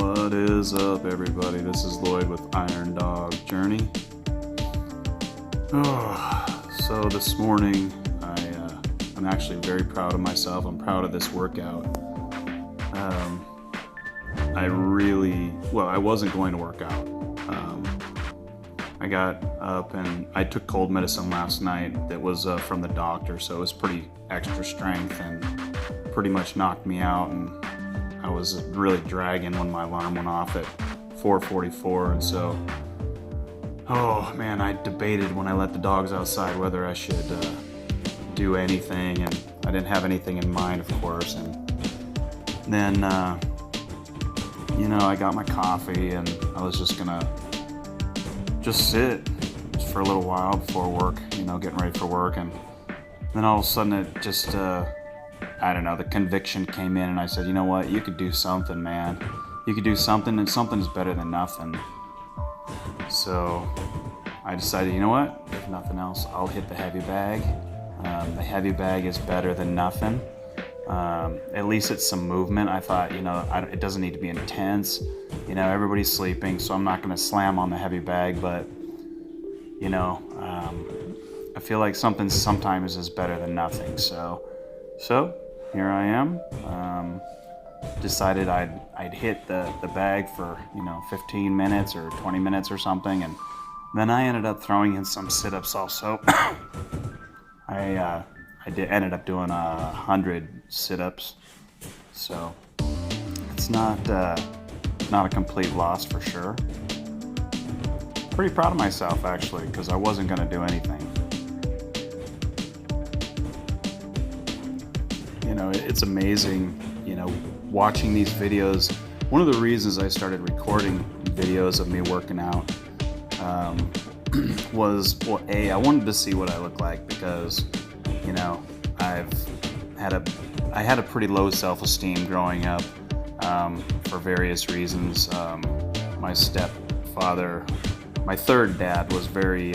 What is up, everybody? This is Lloyd with Iron Dog Journey. So this morning, I'm actually very proud of myself. I'm proud of this workout. I wasn't going to work out. I got up and I took cold medicine last night that was from the doctor, so it was pretty extra strength and pretty much knocked me out, and I was really dragging when my alarm went off at 4:44, and so I debated when I let the dogs outside whether I should do anything, and I didn't have anything in mind, of course. And then I got my coffee and I was just gonna sit for a little while before work, getting ready for work. And then all of a sudden it just the conviction came in, and I said, you know what, you could do something, man. You could do something, and something's better than nothing. So I decided, you know what, if nothing else, I'll hit the heavy bag. The heavy bag is better than nothing. At least it's some movement. I thought, it doesn't need to be intense. Everybody's sleeping, so I'm not going to slam on the heavy bag, but, I feel like something sometimes is better than nothing. So here I am. Decided I'd hit the bag for 15 minutes or 20 minutes or something, and then I ended up throwing in some sit-ups also. I ended up doing 100 sit-ups, so it's not a complete loss for sure. Pretty proud of myself actually, because I wasn't going to do anything. It's amazing, watching these videos. One of the reasons I started recording videos of me working out was, I wanted to see what I look like, because, I had a pretty low self-esteem growing up for various reasons. My stepfather, my third dad, was very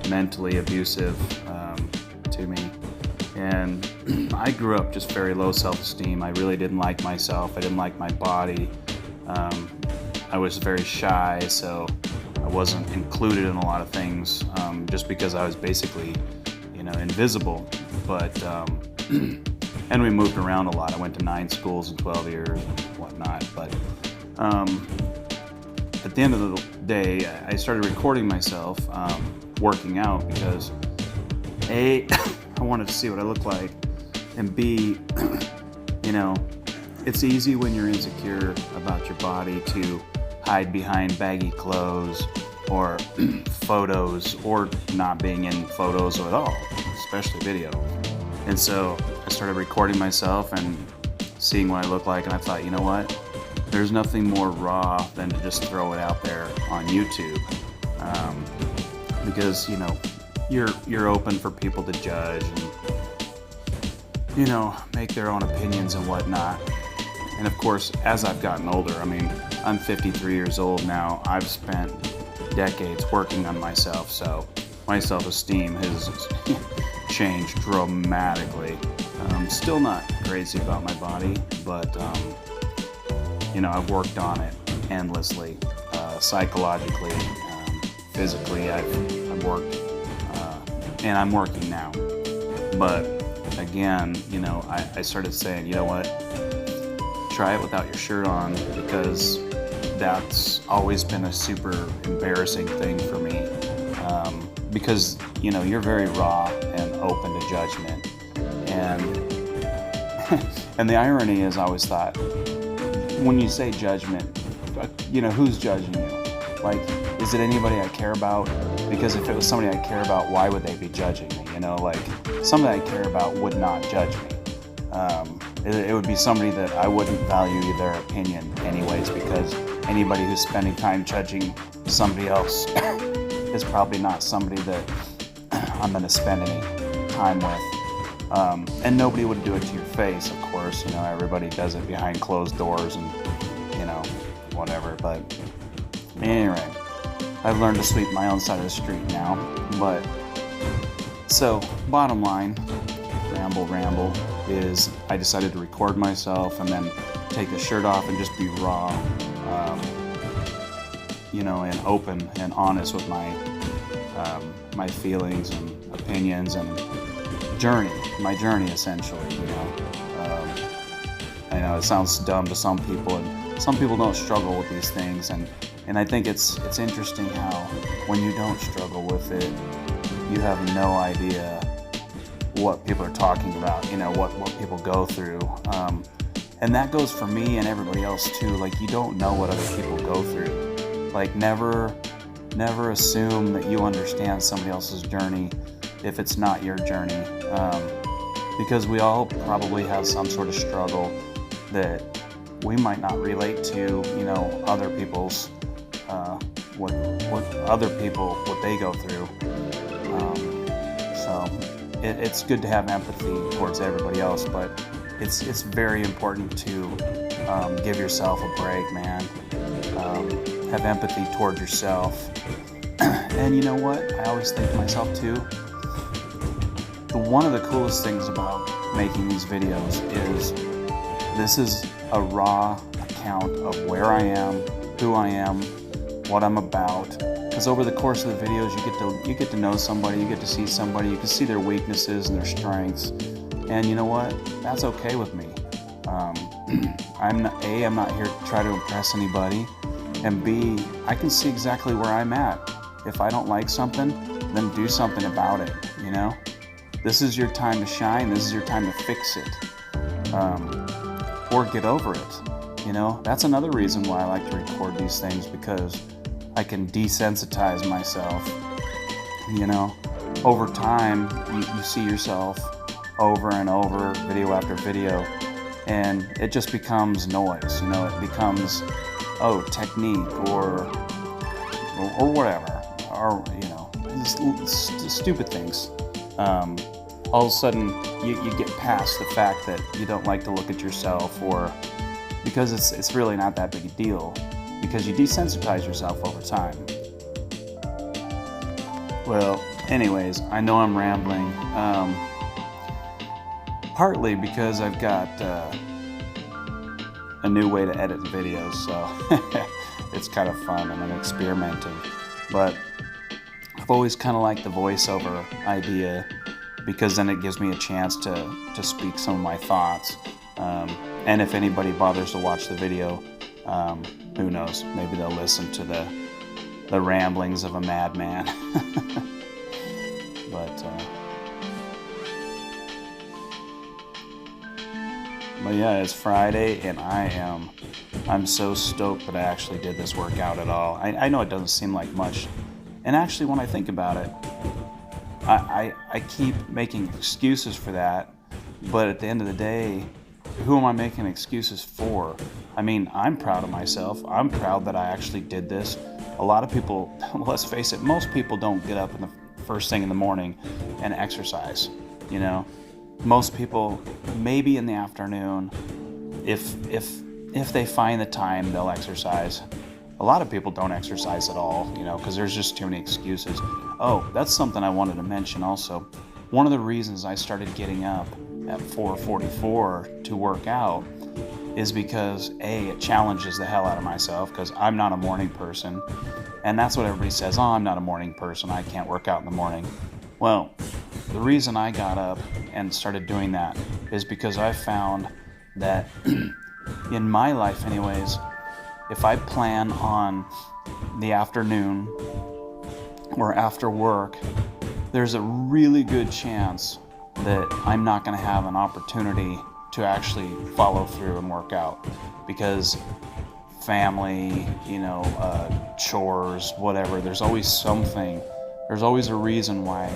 mentally abusive to me. And I grew up just very low self-esteem. I really didn't like myself. I didn't like my body. I was very shy, so I wasn't included in a lot of things, just because I was basically, invisible. But and we moved around a lot. I went to 9 schools in 12 years and whatnot. But at the end of the day, I started recording myself working out because A, I wanted to see what I look like, and B, it's easy when you're insecure about your body to hide behind baggy clothes or photos, or not being in photos at all, especially video. And so I started recording myself and seeing what I look like, and I thought, you know what, there's nothing more raw than to just throw it out there on YouTube, because you're open for people to judge and make their own opinions and whatnot. And of course, as I've gotten older, I'm 53 years old now. I've spent decades working on myself, so my self-esteem has changed dramatically. I'm still not crazy about my body, but I've worked on it endlessly, psychologically, physically. I've worked, and I'm working now. But again, I started saying, you know what, try it without your shirt on, because that's always been a super embarrassing thing for me, because you're very raw and open to judgment, and and the irony is, I always thought, when you say judgment, who's judging you? Like, is it anybody I care about? Because if it was somebody I care about, why would they be judging me? Somebody I care about would not judge me. It would be somebody that I wouldn't value their opinion anyways, because anybody who's spending time judging somebody else is probably not somebody that I'm going to spend any time with. And nobody would do it to your face, of course. Everybody does it behind closed doors and, whatever. But anyway, I've learned to sweep my own side of the street now. But so, bottom line, ramble, is I decided to record myself, and then take the shirt off and just be raw, and open and honest with my feelings and opinions and my journey essentially. I know it sounds dumb to some people, and some people don't struggle with these things, and I think it's interesting how when you don't struggle with it, you have no idea what people are talking about, what people go through. And that goes for me and everybody else too. Like, you don't know what other people go through. Like, never assume that you understand somebody else's journey if it's not your journey. Because we all probably have some sort of struggle that we might not relate to, other people's, what they go through. So it's good to have empathy towards everybody else, but it's very important to give yourself a break, man. Have empathy towards yourself. And you know what? I always think to myself too, one of the coolest things about making these videos is this is a raw account of where I am, who I am, what I'm about. Because over the course of the videos, you get to know somebody, you get to see somebody, you can see their weaknesses and their strengths. And you know what? That's okay with me. I'm not here to try to impress anybody. And B, I can see exactly where I'm at. If I don't like something, then do something about it, This is your time to shine. This is your time to fix it. Or get over it. That's another reason why I like to record these things, because I can desensitize myself. Over time, you see yourself over and over, video after video, and it just becomes noise. It becomes, technique or whatever, or stupid things. All of a sudden, you get past the fact that you don't like to look at yourself, or because it's really not that big a deal, because you desensitize yourself over time. Well, anyways, I know I'm rambling. Partly because I've got a new way to edit videos, so it's kind of fun and I'm experimenting. But I've always kind of liked the voiceover idea, because then it gives me a chance to speak some of my thoughts. And if anybody bothers to watch the video, who knows, maybe they'll listen to the ramblings of a madman. But yeah, it's Friday, and I'm so stoked that I actually did this workout at all. I know it doesn't seem like much, and actually when I think about it, I keep making excuses for that, but at the end of the day, who am I making excuses for? I mean, I'm proud of myself. I'm proud that I actually did this. A lot of people, let's face it, most people don't get up in the first thing in the morning and exercise, Most people, maybe in the afternoon, if they find the time, they'll exercise. A lot of people don't exercise at all, because there's just too many excuses. Oh, that's something I wanted to mention also. One of the reasons I started getting up at 4:44 to work out is because it challenges the hell out of myself, because I'm not a morning person. And that's what everybody says, I'm not a morning person, I can't work out in the morning. Well, the reason I got up and started doing that is because I found that in my life anyways, if I plan on the afternoon or after work, there's a really good chance that I'm not going to have an opportunity to actually follow through and work out, because family, chores, whatever, there's always something. There's always a reason why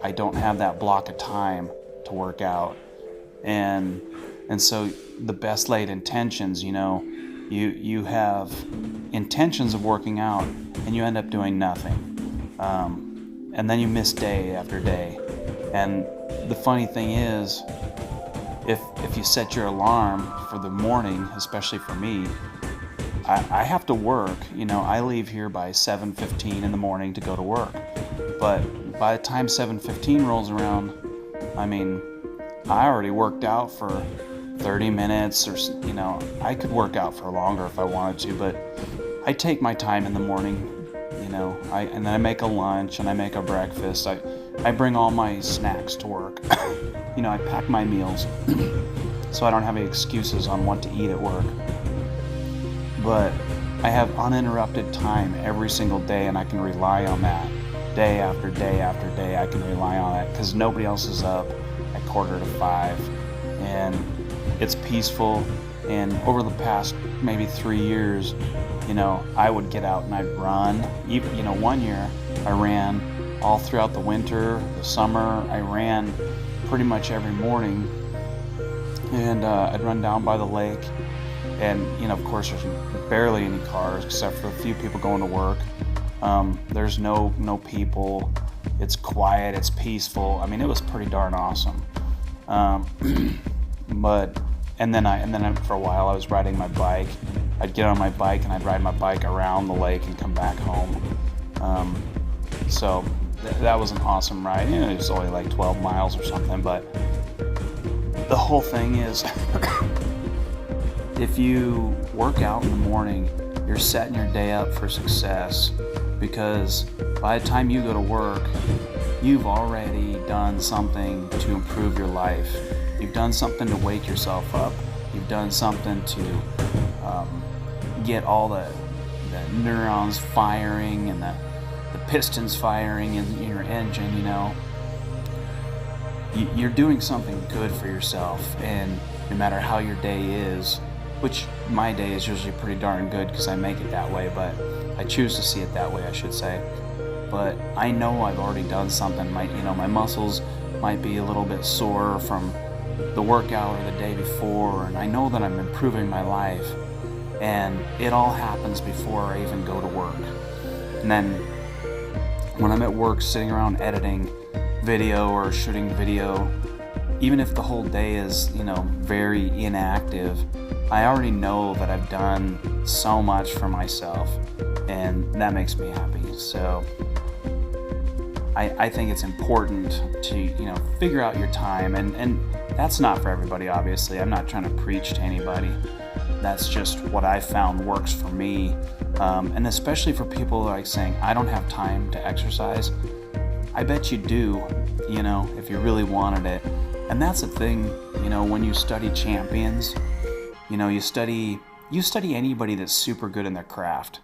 I don't have that block of time to work out. And so the best laid intentions, you have intentions of working out and you end up doing nothing. And then you miss day after day. And the funny thing is, if you set your alarm for the morning, especially for me, I have to work. I leave here by 7:15 in the morning to go to work. But by the time 7:15 rolls around, I already worked out for 30 minutes or, I could work out for longer if I wanted to, but I take my time in the morning, and then I make a lunch and I make a breakfast. I bring all my snacks to work. I pack my meals so I don't have any excuses on what to eat at work. But I have uninterrupted time every single day, and I can rely on that. Day after day after day, I can rely on it because nobody else is up at 4:45, and it's peaceful. And over the past maybe 3 years, I would get out and I'd run. Even, 1 year I ran all throughout the winter, the summer. I ran pretty much every morning, and I'd run down by the lake. And, of course, there's barely any cars except for a few people going to work. There's no people. It's quiet. It's peaceful. I mean, it was pretty darn awesome. And then for a while I was riding my bike. I'd get on my bike and I'd ride my bike around the lake and come back home. So that was an awesome ride. It was only like 12 miles or something, but the whole thing is if you work out in the morning, you're setting your day up for success, because by the time you go to work, you've already done something to improve your life. You've done something to wake yourself up. You've done something to get all the neurons firing and the pistons firing in your engine, You're doing something good for yourself, and no matter how your day is, which my day is usually pretty darn good because I make it that way, but I choose to see it that way, I should say. But I know I've already done something. My muscles might be a little bit sore from the workout or the day before, and I know that I'm improving my life, and it all happens before I even go to work. And then when I'm at work sitting around editing video or shooting video, even if the whole day is, very inactive, I already know that I've done so much for myself, and that makes me happy. So I think it's important to, figure out your time, and that's not for everybody, obviously. I'm not trying to preach to anybody. That's just what I found works for me, and especially for people like saying, I don't have time to exercise. I bet you do, if you really wanted it. And that's the thing, when you study champions, you study anybody that's super good in their craft.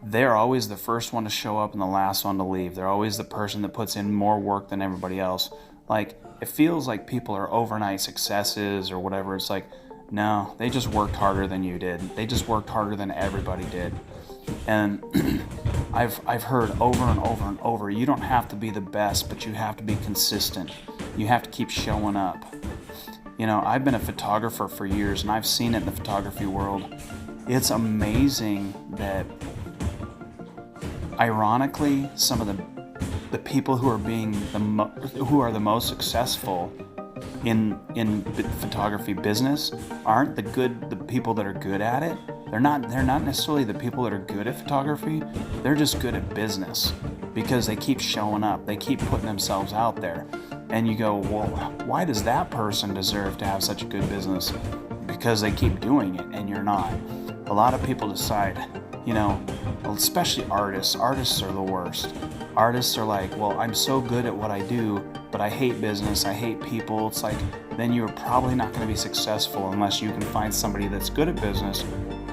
They're always the first one to show up and the last one to leave. They're always the person that puts in more work than everybody else. Like, it feels like people are overnight successes or whatever. It's like, no, they just worked harder than you did. They just worked harder than everybody did. And I've heard over and over and over, you don't have to be the best, but you have to be consistent. You have to keep showing up. I've been a photographer for years, and I've seen it in the photography world. It's amazing that, ironically, some of the people who are who are the most successful in photography business aren't the people that are good at it. They're not necessarily the people that are good at photography. They're just good at business because they keep showing up. They keep putting themselves out there. And you go, well, why does that person deserve to have such a good business? Because they keep doing it and you're not. A lot of people decide, especially artists. Artists are the worst. Artists are like, well, I'm so good at what I do, but I hate business, I hate people. It's like, then you're probably not going to be successful unless you can find somebody that's good at business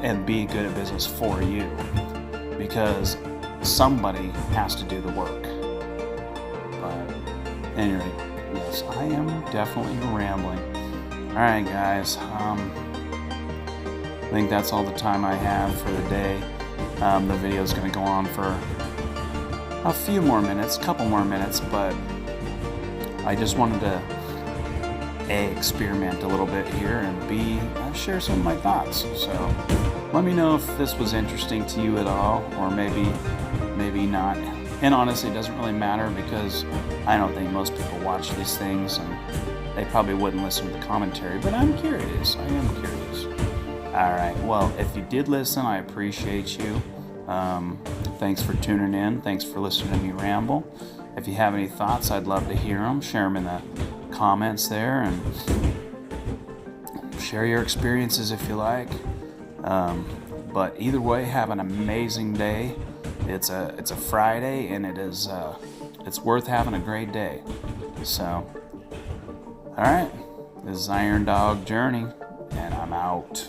and be good at business for you. Because somebody has to do the work. But anyway, yes, I am definitely rambling. Alright guys, I think that's all the time I have for the day. The video is going to go on for a few more minutes, couple more minutes, but I just wanted to A, experiment a little bit here, and B, share some of my thoughts. So let me know if this was interesting to you at all, or maybe not. And honestly, it doesn't really matter because I don't think most people watch these things, and they probably wouldn't listen to the commentary, but I'm curious. I am curious. Alright, well, if you did listen, I appreciate you. Thanks for tuning in. Thanks for listening to me ramble. If you have any thoughts, I'd love to hear them. Share them in the comments there, and share your experiences if you like. But either way, have an amazing day. It's a Friday, and it's worth having a great day. So, all right, this is Iron Dog Journey, and I'm out.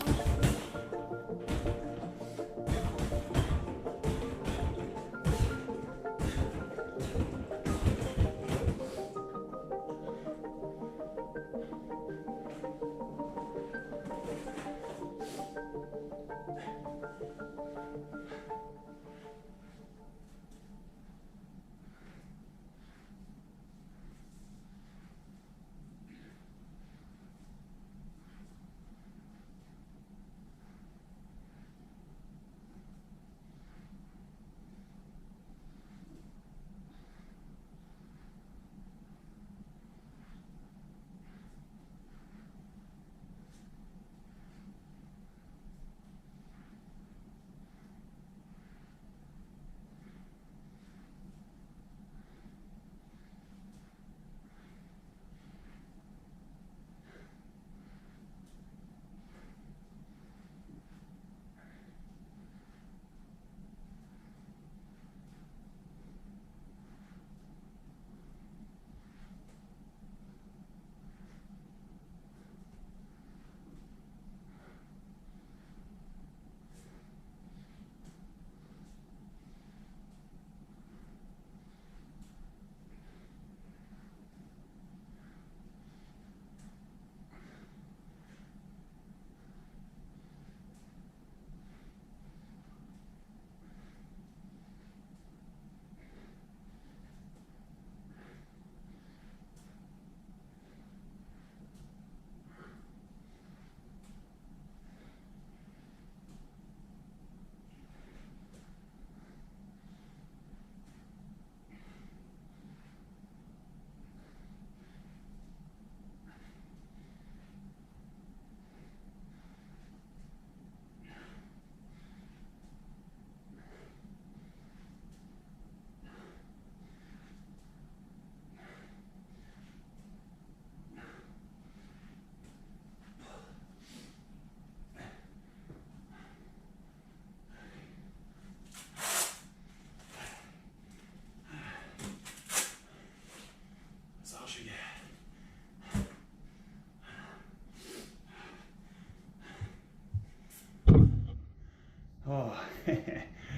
Oh,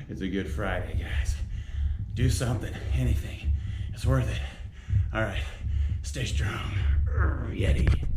it's a good Friday, guys. Do something, anything. It's worth it. All right, stay strong. Yeti.